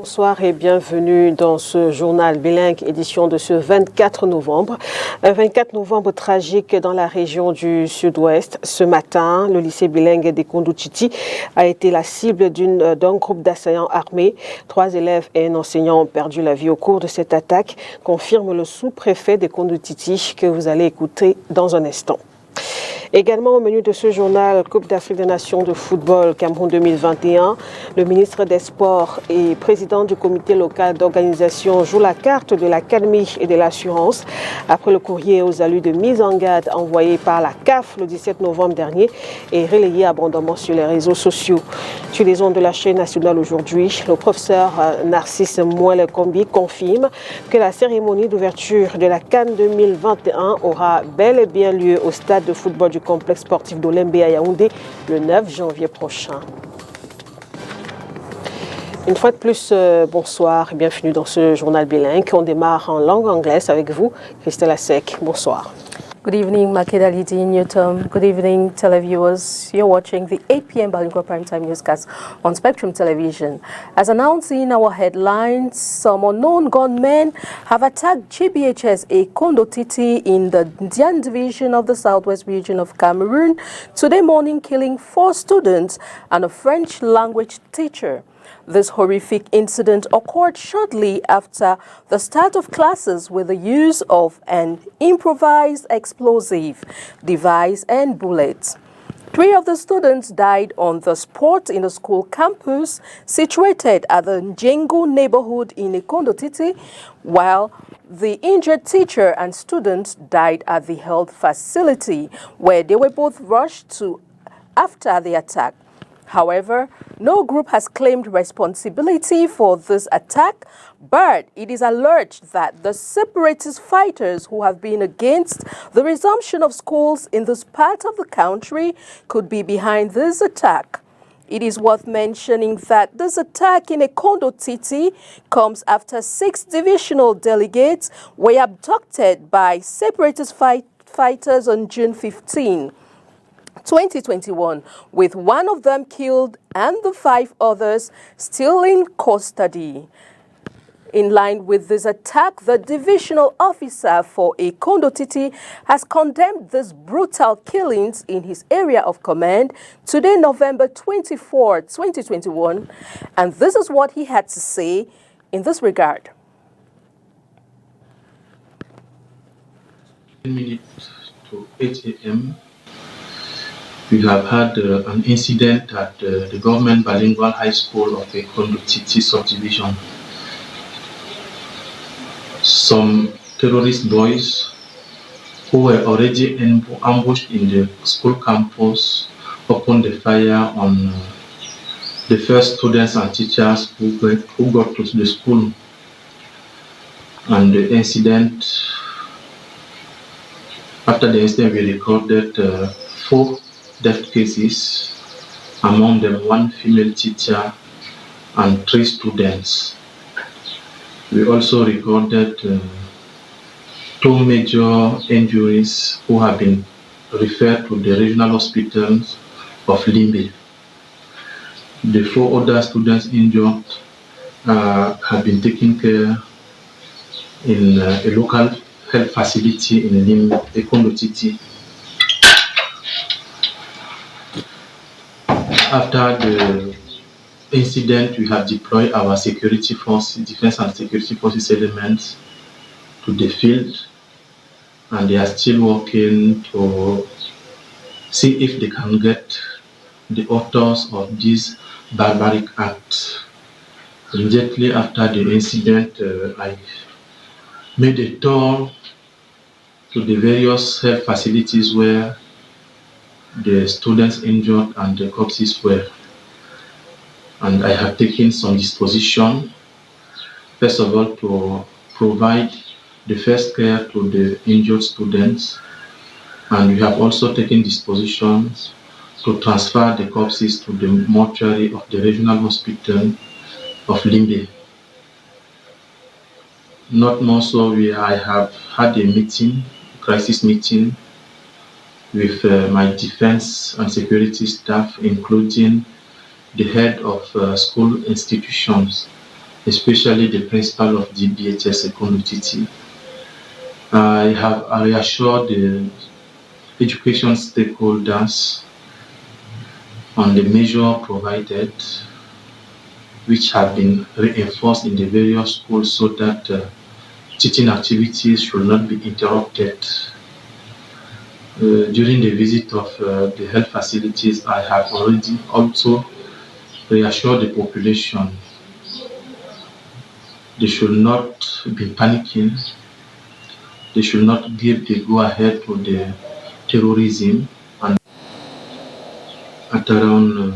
bonsoir et bienvenue dans ce journal bilingue édition de ce 24 novembre. 24 novembre tragique dans la région du Sud-Ouest. Ce matin, le lycée bilingue des Kondouchiti a été la cible d'un groupe d'assaillants armés. 3 élèves et un enseignant ont perdu la vie au cours de cette attaque, confirme le sous-préfet des Kondouchiti que vous allez écouter dans un instant. Également au menu de ce journal, Coupe d'Afrique des Nations de football Cameroun 2021, le ministre des Sports et président du comité local d'organisation joue la carte de l'accalmie et de l'assurance après le courrier aux allus de mise en garde envoyé par la CAF le 17 novembre dernier et relayé abondamment sur les réseaux sociaux. Sur les ondes de la chaîne nationale aujourd'hui, le professeur Narcisse Mouele-Kombi confirme que la cérémonie d'ouverture de la CAN 2021 aura bel et bien lieu au stade de football du complexe sportif d'Olembe à Yaoundé le 9 janvier prochain. Une fois de plus, bonsoir et bienvenue dans ce journal bilingue. On démarre en langue anglaise avec vous, Christelle Asek. Bonsoir. Good evening, Makeda Lidi Newton. Good evening, televiewers. You're watching the 8 p.m. Bilingual Primetime Newscast on Spectrum Television. As announced in our headlines, some unknown gunmen have attacked GBHS Ekondotiti in the Dian division of the southwest region of Cameroon today morning, killing 4 students and a French language teacher. This horrific incident occurred shortly after the start of classes with the use of an improvised explosive device and bullets. 3 of the students died on the spot in the school campus situated at the Njengu neighborhood in Ekondotiti, while the injured teacher and students died at the health facility where they were both rushed to after the attack. However, no group has claimed responsibility for this attack, but it is alleged that the separatist fighters who have been against the resumption of schools in this part of the country could be behind this attack. It is worth mentioning that this attack in Ekondotiti comes after 6 divisional delegates were abducted by separatist fighters on June 15. 2021, with 1 of them killed and the 5 others still in custody. In line with this attack, the divisional officer for Ekondotiti has condemned these brutal killings in his area of command today, November 24, 2021, and this is what he had to say in this regard. 10 minutes to 8 a.m. We have had an incident at the Government Bilingual High School of the Ekondotiti subdivision. Some terrorist boys who were already ambushed in the school campus opened the fire on the first students and teachers who got to the school. And the incident, after the incident, we recorded 4 death cases, among them 1 female teacher and 3 students. We also recorded 2 major injuries who have been referred to the regional hospitals of Limbe. The 4 other students injured have been taken care in a local health facility in Limbe, Ekondotiti. After the incident, we have deployed our security forces, defense and security forces elements to the field, and they are still working to see if they can get the authors of this barbaric act. Immediately after the incident, I made a tour to the various health facilities where the students injured and the corpses were, and I have taken some disposition. First of all, to provide the first care to the injured students, and we have also taken dispositions to transfer the corpses to the mortuary of the regional hospital of Limbe. Not more so, I have had a meeting, crisis meeting, with my defense and security staff, including the head of school institutions especially the principal of DBHS Ekondo Titi. I have reassured the education stakeholders on the measure provided, which have been reinforced in the various schools so that teaching activities should not be interrupted. During the visit of the health facilities, I have already also reassured the population they should not be panicking. They should not give the go-ahead to the terrorism. And at around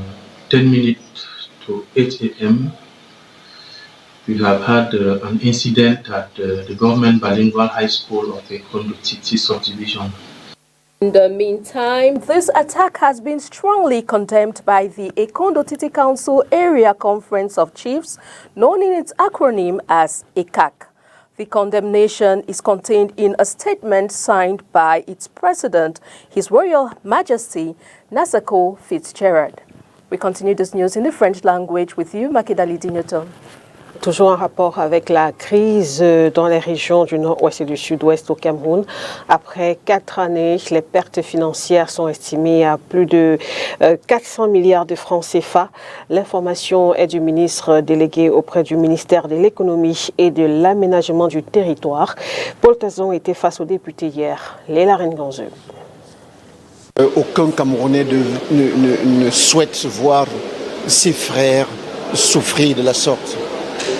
10 minutes to 8 a.m., we have had an incident at the Government Bilingual High School of Ekondo Titi subdivision. In the meantime, this attack has been strongly condemned by the Ekondo Titi Council Area Conference of Chiefs, known in its acronym as ECAC. The condemnation is contained in a statement signed by its president, His Royal Majesty Nasako Fitzgerald. We continue this news in the French language with you, Makedali Dignotom. Toujours en rapport avec la crise dans les régions du nord-ouest et du sud-ouest au Cameroun. Après 4 années, les pertes financières sont estimées à plus de 400 milliards de francs CFA. L'information est du ministre délégué auprès du ministère de l'économie et de l'aménagement du territoire. Paul Tazon était face aux députés hier. Léla Renganzeu. Aucun Camerounais ne souhaite voir ses frères souffrir de la sorte.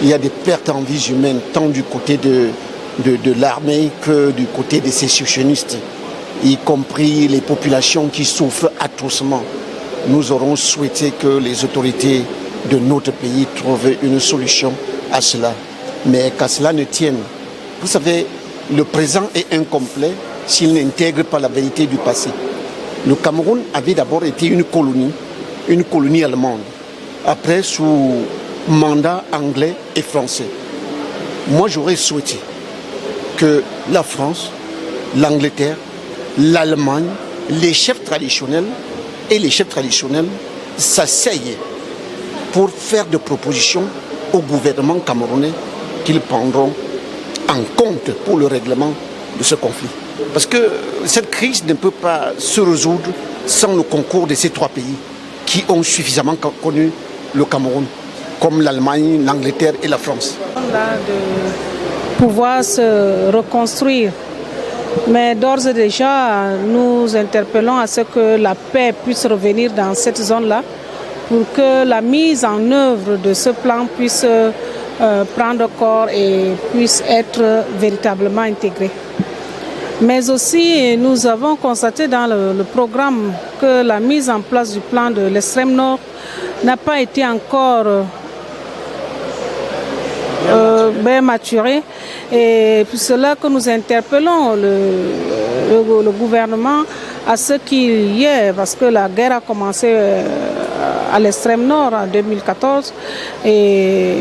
Il y a des pertes en vies humaines, tant du côté de l'armée que du côté des sécessionnistes, y compris les populations qui souffrent atrocement. Nous aurons souhaité que les autorités de notre pays trouvent une solution à cela. Mais qu'à cela ne tienne. Vous savez, le présent est incomplet s'il n'intègre pas la vérité du passé. Le Cameroun avait d'abord été une colonie allemande. Après, sous mandat anglais et français. Moi, j'aurais souhaité que la France, l'Angleterre, l'Allemagne, les chefs traditionnels s'asseyent pour faire des propositions au gouvernement camerounais qu'ils prendront en compte pour le règlement de ce conflit. Parce que cette crise ne peut pas se résoudre sans le concours de ces 3 pays qui ont suffisamment connu le Cameroun, comme l'Allemagne, l'Angleterre et la France. De pouvoir se reconstruire. Mais d'ores et déjà, nous interpellons à ce que la paix puisse revenir dans cette zone-là pour que la mise en œuvre de ce plan puisse prendre corps et puisse être véritablement intégrée. Mais aussi, nous avons constaté dans le programme que la mise en place du plan de l'extrême nord n'a pas été encore bien maturé. Et pour cela que nous interpellons le gouvernement à ce qu'il y ait, parce que la guerre a commencé à l'extrême nord en 2014 et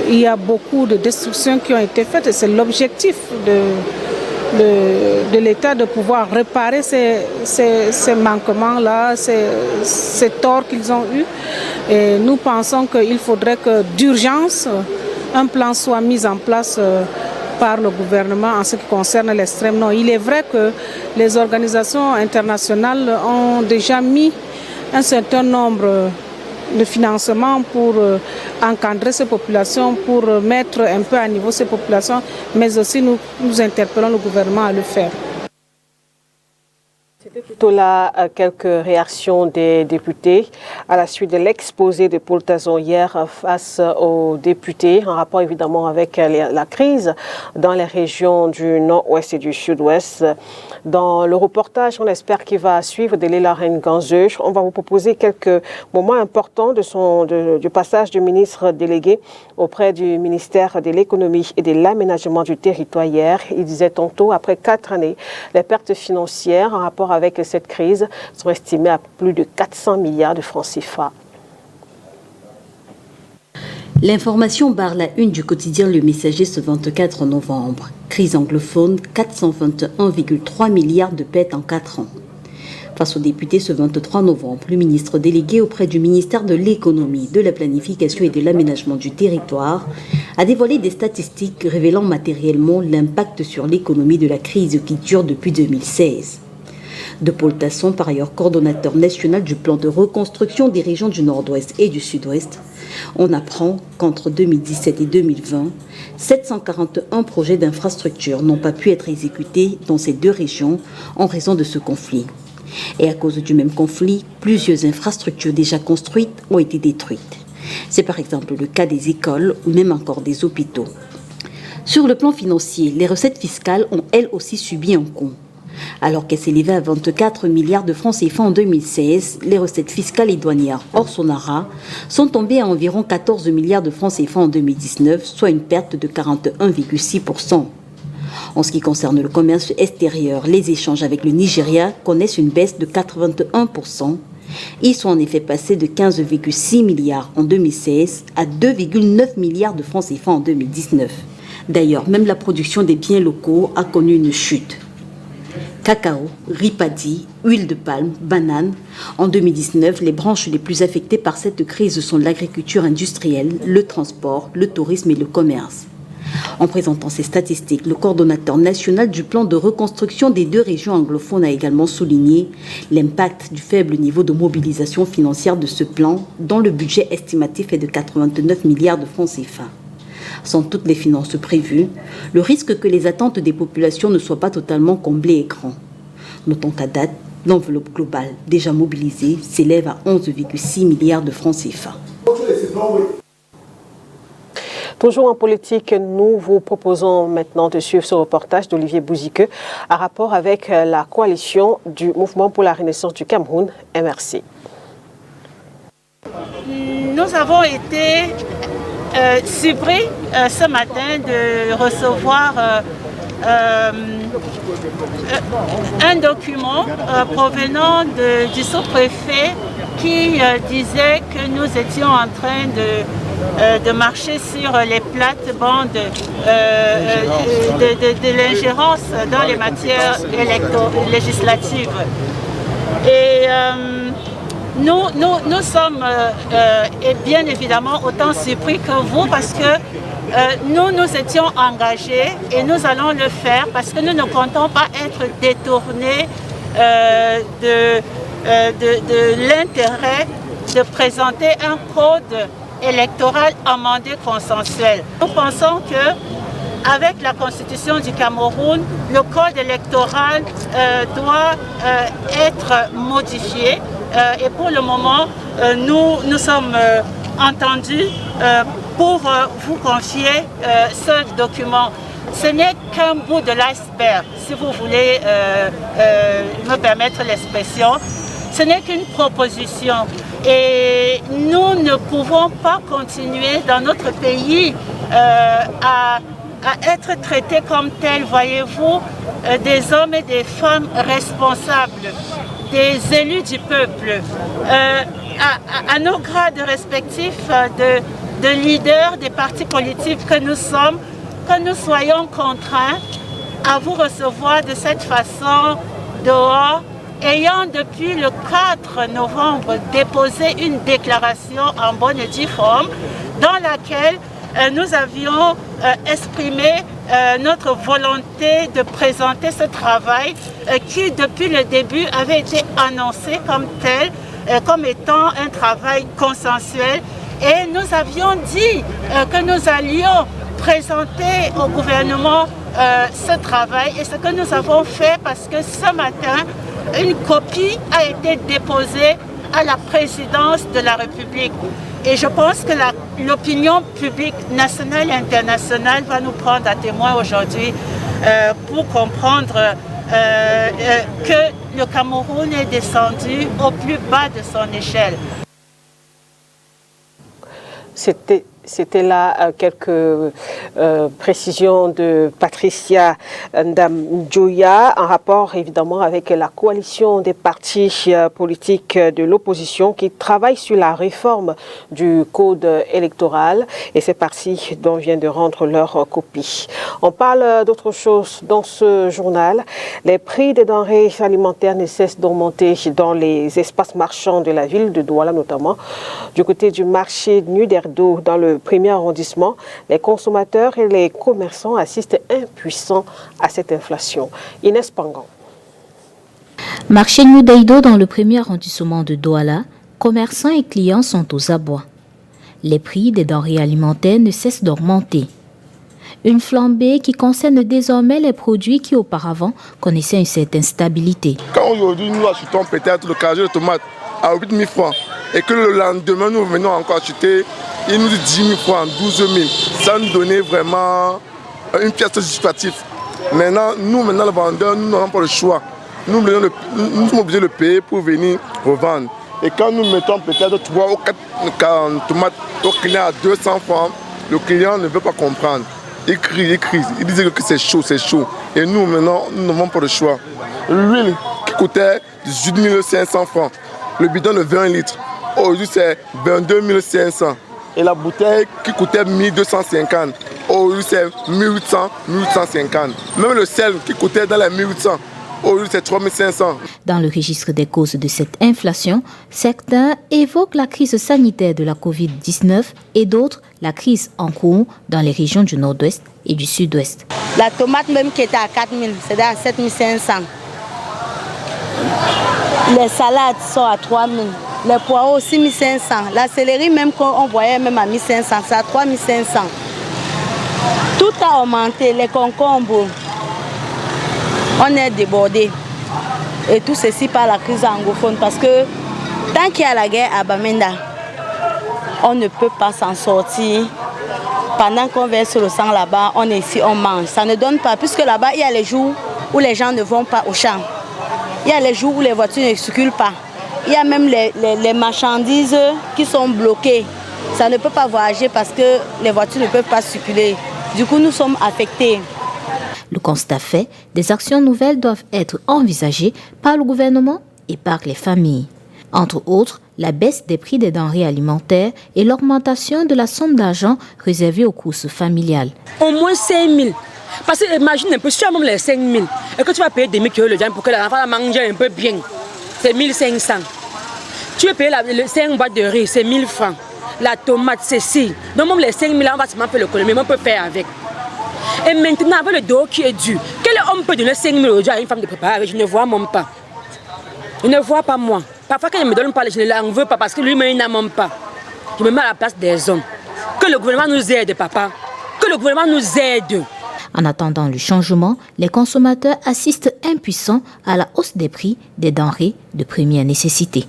il y a beaucoup de destructions qui ont été faites et c'est l'objectif de l'État de pouvoir réparer ces manquements-là, ces torts qu'ils ont eus. Et nous pensons qu'il faudrait que d'urgence, un plan soit mis en place par le gouvernement en ce qui concerne l'extrême nord. Il est vrai que les organisations internationales ont déjà mis un certain nombre de financements pour encadrer ces populations, pour mettre un peu à niveau ces populations, mais aussi nous interpellons le gouvernement à le faire. C'était plutôt là quelques réactions des députés à la suite de l'exposé de Paul Tazon hier face aux députés, en rapport évidemment avec la crise dans les régions du nord-ouest et du sud-ouest. Dans le reportage, on espère qu'il va suivre de Léla Renganzeu. On va vous proposer quelques moments importants du passage du ministre délégué auprès du ministère de l'économie et de l'aménagement du territoire hier. Il disait tantôt, après 4 années, les pertes financières en rapport avec cette crise sont estimées à plus de 400 milliards de francs CFA. L'information barre la une du quotidien Le Messager ce 24 novembre. Crise anglophone, 421,3 milliards de pertes en 4 ans. Face aux députés ce 23 novembre, le ministre délégué auprès du ministère de l'économie, de la planification et de l'aménagement du territoire a dévoilé des statistiques révélant matériellement l'impact sur l'économie de la crise qui dure depuis 2016. De Paul Tasson, par ailleurs coordonnateur national du plan de reconstruction des régions du Nord-Ouest et du Sud-Ouest, on apprend qu'entre 2017 et 2020, 741 projets d'infrastructures n'ont pas pu être exécutés dans ces deux régions en raison de ce conflit. Et à cause du même conflit, plusieurs infrastructures déjà construites ont été détruites. C'est par exemple le cas des écoles ou même encore des hôpitaux. Sur le plan financier, les recettes fiscales ont elles aussi subi un coup. Alors qu'elles s'élevaient à 24 milliards de francs CFA en 2016, les recettes fiscales et douanières hors Sonara sont tombées à environ 14 milliards de francs CFA en 2019, soit une perte de 41,6%. En ce qui concerne le commerce extérieur, les échanges avec le Nigeria connaissent une baisse de 81%. Ils sont en effet passés de 15,6 milliards en 2016 à 2,9 milliards de francs CFA en 2019. D'ailleurs, même la production des biens locaux a connu une chute. Cacao, riz paddy, huile de palme, bananes. En 2019, les branches les plus affectées par cette crise sont l'agriculture industrielle, le transport, le tourisme et le commerce. En présentant ces statistiques, le coordonnateur national du plan de reconstruction des deux régions anglophones a également souligné l'impact du faible niveau de mobilisation financière de ce plan, dont le budget estimatif est de 89 milliards de francs CFA. Sans toutes les finances prévues, le risque que les attentes des populations ne soient pas totalement comblées est grand. Notons qu'à date, l'enveloppe globale déjà mobilisée s'élève à 11,6 milliards de francs CFA. Toujours en politique, nous vous proposons maintenant de suivre ce reportage d'Olivier Bouzique à rapport avec la coalition du Mouvement pour la Renaissance du Cameroun, MRC. Nous avons été surpris ce matin de recevoir un document provenant du sous-préfet qui disait que nous étions en train de marcher sur les plates-bandes de l'ingérence dans les matières législatives. Et nous sommes bien évidemment autant surpris que vous parce que nous étions engagés et nous allons le faire parce que nous ne comptons pas être détournés de l'intérêt de présenter un code électoral amendé consensuel. Nous pensons que avec la Constitution du Cameroun, le code électoral doit être modifié. Et pour le moment, nous sommes entendus pour vous confier ce document. Ce n'est qu'un bout de l'iceberg, si vous voulez me permettre l'expression. Ce n'est qu'une proposition. Et nous ne pouvons pas continuer dans notre pays à être traités comme tels, voyez-vous, des hommes et des femmes responsables, des élus du peuple, à nos grades respectifs de leaders des partis politiques que nous sommes, que nous soyons contraints à vous recevoir de cette façon dehors, ayant depuis le 4 novembre déposé une déclaration en bonne et due forme dans laquelle nous avions exprimé notre volonté de présenter ce travail qui, depuis le début, avait été annoncé comme tel, comme étant un travail consensuel. Et nous avions dit que nous allions présenter au gouvernement ce travail. Et ce que nous avons fait, parce que ce matin, une copie a été déposée à la présidence de la République. Et je pense que l'opinion publique nationale et internationale va nous prendre à témoin aujourd'hui pour comprendre que le Cameroun est descendu au plus bas de son échelle. C'était là quelques précisions de Patricia Ndamjoya en rapport évidemment avec la coalition des partis politiques de l'opposition qui travaillent sur la réforme du code électoral et ces partis dont vient de rendre leur copie. On parle d'autre chose dans ce journal. Les prix des denrées alimentaires ne cessent d'augmenter dans les espaces marchands de la ville de Douala notamment. Du côté du marché Nuderdo dans le le premier arrondissement, les consommateurs et les commerçants assistent impuissants à cette inflation. Inès Pangan. Marché Nudaido dans le premier arrondissement de Douala, commerçants et clients sont aux abois. Les prix des denrées alimentaires ne cessent d'augmenter. Une flambée qui concerne désormais les produits qui auparavant connaissaient une certaine stabilité. Quand aujourd'hui nous achetons peut-être le carré de tomates à 8 000 francs et que le lendemain nous venons encore acheter, il nous dit 10 000 francs, 12 000, ça nous donnait vraiment une pièce justificative. Maintenant, les vendeurs, nous n'avons pas le choix. Nous sommes obligés de payer pour venir revendre. Et quand nous mettons peut-être 3 ou 4 tomates au client à 200 francs, le client ne veut pas comprendre. Il crie, il disait que c'est chaud. Et nous, maintenant, nous n'avons pas le choix. L'huile qui coûtait 18 500 francs, le bidon de 20 litres, aujourd'hui c'est 22 500. Et la bouteille qui coûtait 1250, aujourd'hui c'est 1800, 1850. Même le sel qui coûtait dans les 1800, aujourd'hui c'est 3500. Dans le registre des causes de cette inflation, certains évoquent la crise sanitaire de la Covid-19 et d'autres la crise en cours dans les régions du nord-ouest et du sud-ouest. La tomate même qui était à 4 000, c'est à 7 500. Les salades sont à 3 000. Les poireaux 6 500. La céleri même qu'on voyait même à 1 500, c'est à 3 500. Tout a augmenté, les concombres. On est débordé. Et tout ceci par la crise anglophone parce que tant qu'il y a la guerre à Bamenda, on ne peut pas s'en sortir. Pendant qu'on verse le sang là-bas, on est ici, on mange. Ça ne donne pas, puisque là-bas, il y a les jours où les gens ne vont pas au champ. Il y a les jours où les voitures ne circulent pas. Il y a même les marchandises qui sont bloquées. Ça ne peut pas voyager parce que les voitures ne peuvent pas circuler. Du coup, nous sommes affectés. Le constat fait, des actions nouvelles doivent être envisagées par le gouvernement et par les familles. Entre autres, la baisse des prix des denrées alimentaires et l'augmentation de la somme d'argent réservée aux courses familiales. Au moins 5 000. Parce que imagine un peu, si tu as même les 5 000 et que tu vas payer 2 000 le pour que l'enfant mange un peu bien, c'est 1 500. Tu veux payer les 5 boîtes de riz, c'est 1 000 francs. La tomate, c'est 6. Donc même les 5 000, on va seulement faire l'économie, mais on peut faire avec. Et maintenant, avec le dos qui est dû, quel homme peut donner 5 000 aujourd'hui à une femme de préparer? Je ne vois même pas. Je ne vois pas moi. Parfois, quand il ne me donne pas, je ne l'en veux pas parce que lui-même, il n'en même pas. Je me mets à la place des hommes. Que le gouvernement nous aide, papa. Que le gouvernement nous aide. En attendant le changement, les consommateurs assistent impuissants à la hausse des prix des denrées de première nécessité.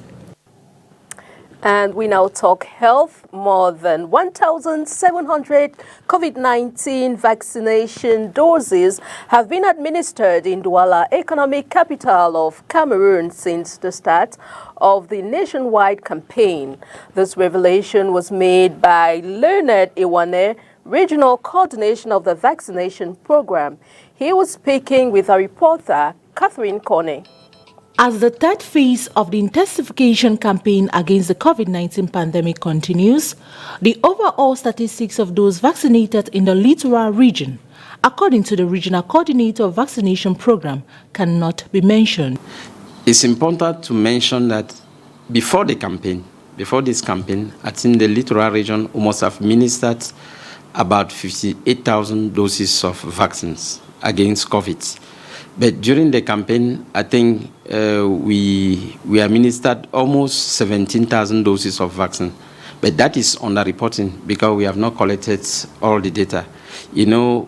And we now talk health. More than 1,700 COVID-19 vaccination doses have been administered in Douala, economic capital of Cameroon, since the start of the nationwide campaign. This revelation was made by Leonard Iwane, Regional Coordination of the Vaccination Program. He was speaking with our reporter, Catherine Corney. As the third phase of the intensification campaign against the COVID-19 pandemic continues, the overall statistics of those vaccinated in the littoral region, according to the Regional Coordinator of Vaccination Program, cannot be mentioned. It's important to mention that before this campaign, I think the littoral region almost have administered about 58,000 doses of vaccines against COVID. But during the campaign, I think we administered almost 17,000 doses of vaccine. But that is under-reporting because we have not collected all the data. You know,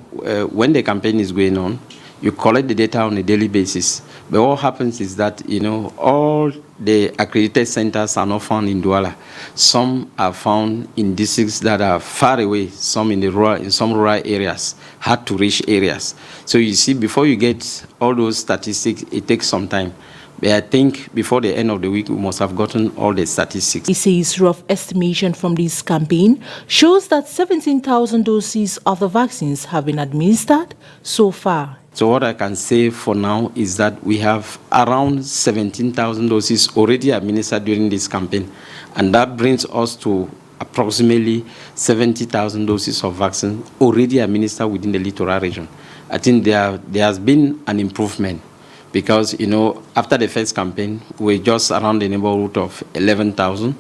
when the campaign is going on, you collect the data on a daily basis. But what happens is that, you know, all the accredited centers are not found in Douala. Some are found in districts that are far away, some in some rural areas, hard-to-reach areas. So you see, before you get all those statistics, it takes some time. But I think before the end of the week, we must have gotten all the statistics. He says rough estimation from this campaign shows that 17,000 doses of the vaccines have been administered so far. So what I can say for now is that we have around 17,000 doses already administered during this campaign. And that brings us to approximately 70,000 doses of vaccine already administered within the littoral region. I think there has been an improvement because, you know, after the first campaign, we're just around the neighborhood of 11,000.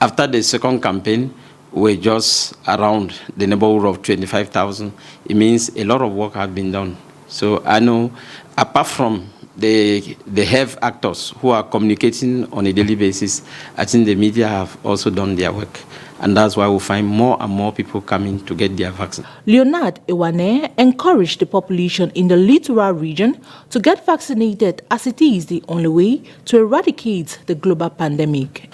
After the second campaign, were just around the neighborhood of 25,000. It means a lot of work has been done. So I know, apart from the health actors who are communicating on a daily basis, I think the media have also done their work. And that's why we find more and more people coming to get their vaccine. Leonard Ewane encouraged the population in the littoral region to get vaccinated, as it is the only way to eradicate the global pandemic.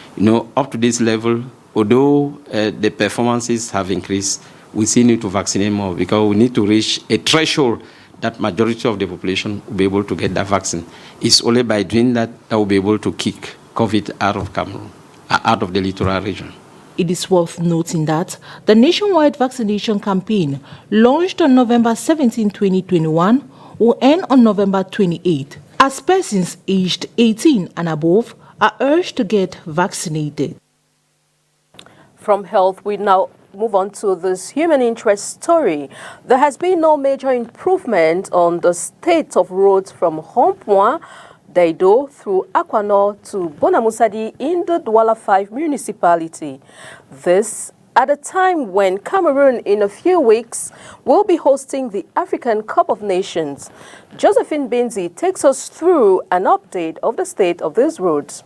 Up to this level, although the performances have increased, we still need to vaccinate more because we need to reach a threshold that majority of the population will be able to get that vaccine. It's only by doing that that we'll be able to kick COVID out of Cameroon, out of the littoral region. It is worth noting that the nationwide vaccination campaign, launched on November 17, 2021, will end on November 28, as persons aged 18 and above are urged to get vaccinated. From health, we now move on to this human interest story. There has been no major improvement on the state of roads from Rond-Point Daido through Aquanor to Bonamoussadi in the Douala 5 municipality. This at a time when Cameroon in a few weeks will be hosting the African Cup of Nations. Josephine Benzi takes us through an update of the state of these roads.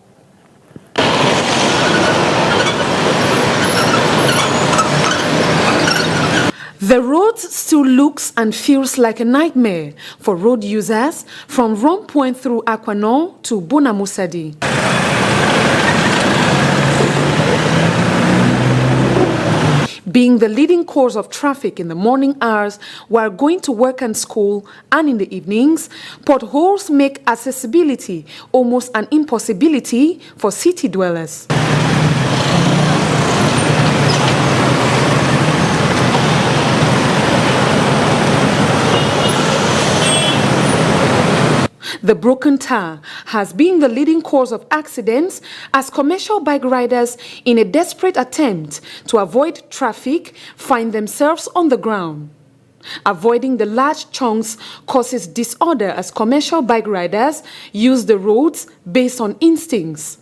The road still looks and feels like a nightmare for road users from Rond-Point through Aquanor to Bonamoussadi. Being the leading cause of traffic in the morning hours while going to work and school and in the evenings, potholes make accessibility almost an impossibility for city dwellers. The broken tar has been the leading cause of accidents as commercial bike riders, in a desperate attempt to avoid traffic, find themselves on the ground. Avoiding the large chunks causes disorder as commercial bike riders use the roads based on instincts.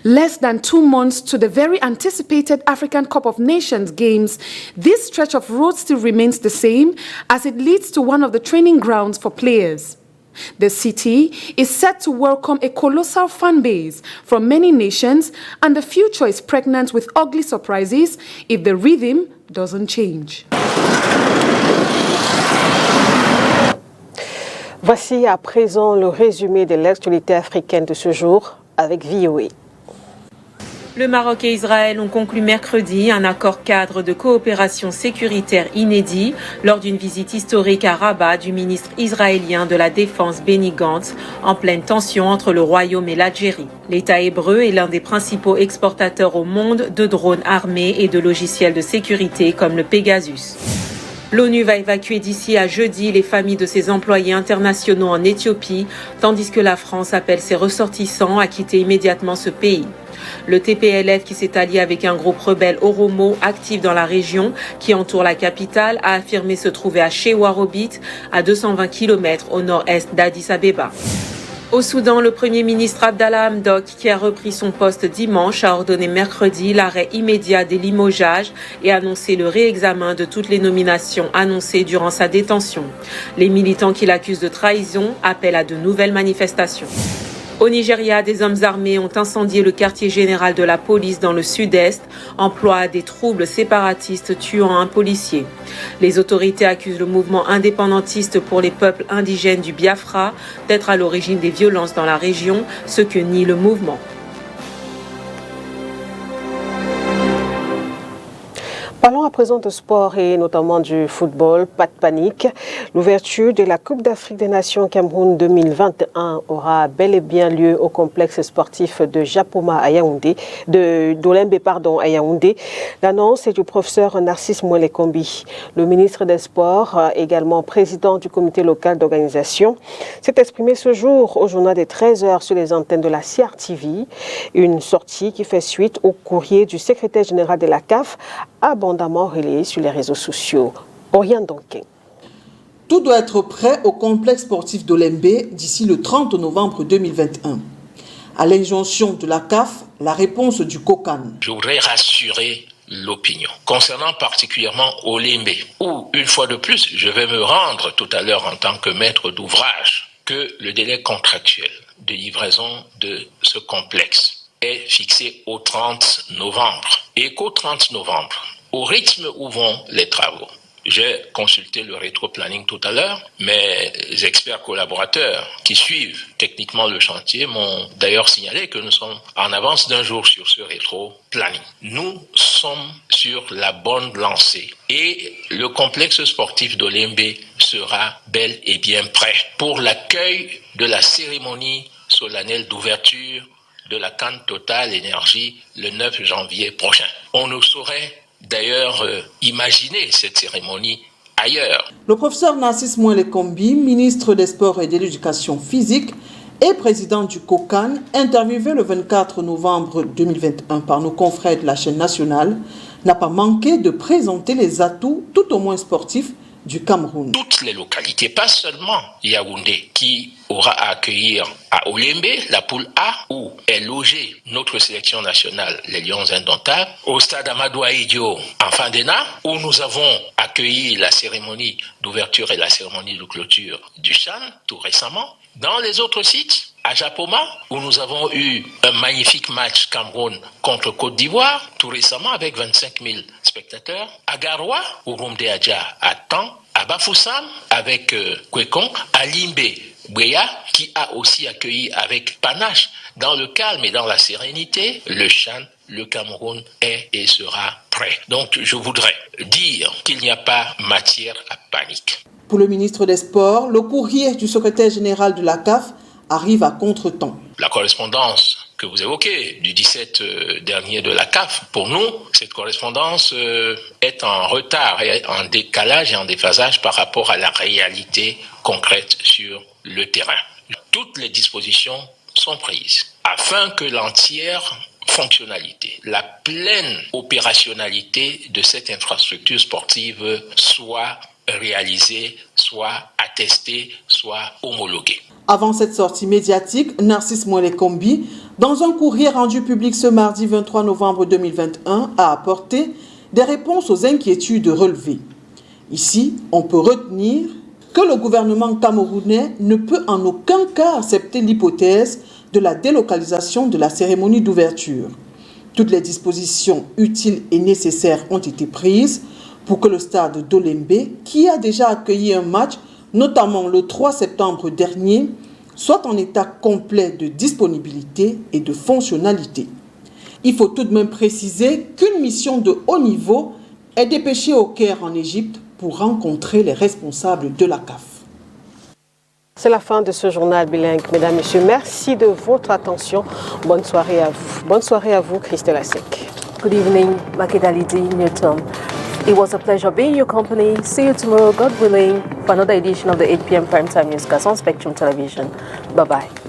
Less than 2 months to the very anticipated African Cup of Nations Games, this stretch of road still remains the same as it leads to one of the training grounds for players. The city is set to welcome a colossal fan base from many nations, and the future is pregnant with ugly surprises if the rhythm doesn't change. Voici à présent le résumé de l'actualité africaine de ce jour avec VOA. Le Maroc et Israël ont conclu mercredi un accord cadre de coopération sécuritaire inédit lors d'une visite historique à Rabat du ministre israélien de la Défense Benny Gantz, en pleine tension entre le Royaume et l'Algérie. L'État hébreu est l'un des principaux exportateurs au monde de drones armés et de logiciels de sécurité comme le Pegasus. L'ONU va évacuer d'ici à jeudi les familles de ses employés internationaux en Éthiopie, tandis que la France appelle ses ressortissants à quitter immédiatement ce pays. Le TPLF, qui s'est allié avec un groupe rebelle Oromo actif dans la région qui entoure la capitale, a affirmé se trouver à Shewarobit, à 220 km au nord-est d'Addis Abeba. Au Soudan, le Premier ministre Abdallah Hamdok, qui a repris son poste dimanche, a ordonné mercredi l'arrêt immédiat des limogeages et annoncé le réexamen de toutes les nominations annoncées durant sa détention. Les militants qui l'accusent de trahison appellent à de nouvelles manifestations. Au Nigeria, des hommes armés ont incendié le quartier général de la police dans le sud-est, en proie à des troubles séparatistes tuant un policier. Les autorités accusent le mouvement indépendantiste pour les peuples indigènes du Biafra d'être à l'origine des violences dans la région, ce que nie le mouvement. Parlons à présent de sport et notamment du football. Pas de panique. L'ouverture de la Coupe d'Afrique des Nations Cameroun 2021 aura bel et bien lieu au complexe sportif de Japoma à Yaoundé, d'Olembe à Yaoundé. L'annonce est du professeur Narcisse Mouelekombi. Le ministre des Sports, également président du comité local d'organisation, s'est exprimé ce jour au journal des 13h sur les antennes de la CRTV. Une sortie qui fait suite au courrier du secrétaire général de la CAF, abondamment relayé sur les réseaux sociaux. Oriane Donquin. Tout doit être prêt au complexe sportif d'Olembe d'ici le 30 novembre 2021. À l'injonction de la CAF, la réponse du COCAN. Je voudrais rassurer l'opinion concernant particulièrement Olembe, où une fois de plus, je vais me rendre tout à l'heure en tant que maître d'ouvrage, que le délai contractuel de livraison de ce complexe est fixé au 30 novembre. Et qu'au 30 novembre, au rythme où vont les travaux, j'ai consulté le rétro-planning tout à l'heure. Mes experts collaborateurs qui suivent techniquement le chantier m'ont d'ailleurs signalé que nous sommes en avance d'un jour sur ce rétro-planning. Nous sommes sur la bonne lancée et le complexe sportif d'Olembe sera bel et bien prêt pour l'accueil de la cérémonie solennelle d'ouverture de la CAN Total Énergie le 9 janvier prochain. On ne saurait d'ailleurs imaginer cette cérémonie ailleurs. Le professeur Narcisse Mouele-Kombi, ministre des Sports et de l'Éducation physique et président du COCAN, interviewé le 24 novembre 2021 par nos confrères de la chaîne nationale, n'a pas manqué de présenter les atouts, tout au moins sportifs, du Cameroun. Toutes les localités, pas seulement Yaoundé, qui aura à accueillir à Olembe, la poule A, où est logée notre sélection nationale, les Lions Indomptables, au stade Amadou Ahidjo en Fandena, où nous avons accueilli la cérémonie d'ouverture et la cérémonie de clôture du CHAN tout récemment. Dans les autres sites, à Japoma, où nous avons eu un magnifique match Cameroun contre Côte d'Ivoire, tout récemment avec 25 000 spectateurs. À Garoua, au Rumde Adja, à Tan, à Bafoussam, avec Kwekong, à Limbe, Bweya, qui a aussi accueilli avec panache, dans le calme et dans la sérénité, le CHAN. Le Cameroun est et sera prêt. Donc je voudrais dire qu'il n'y a pas matière à panique. Pour le ministre des Sports, le courrier du secrétaire général de la CAF arrive à contre-temps. La correspondance que vous évoquez du 17 dernier de la CAF, pour nous, cette correspondance est en retard, et en décalage et en déphasage par rapport à la réalité concrète sur le terrain. Toutes les dispositions sont prises afin que l'entière fonctionnalité, la pleine opérationnalité de cette infrastructure sportive soit réalisée, soit attestée, soit homologuée. Avant cette sortie médiatique, Narcisse Mouele-Kombi, dans un courrier rendu public ce mardi 23 novembre 2021, a apporté des réponses aux inquiétudes relevées. Ici, on peut retenir que le gouvernement camerounais ne peut en aucun cas accepter l'hypothèse de la délocalisation de la cérémonie d'ouverture. Toutes les dispositions utiles et nécessaires ont été prises pour que le stade d'Olembe, qui a déjà accueilli un match, notamment le 3 septembre dernier, soit en état complet de disponibilité et de fonctionnalité. Il faut tout de même préciser qu'une mission de haut niveau est dépêchée au Caire en Égypte pour rencontrer les responsables de la CAF. C'est la fin de ce journal bilingue. Mesdames, Messieurs, merci de votre attention. Bonne soirée à vous. Bonne soirée à vous, Christelle Asek. Good evening, Makedalidi Newton. It was a pleasure being your company. See you tomorrow, God willing, for another edition of the 8 p.m. Primetime Newscast on Spectrum Television. Bye-bye.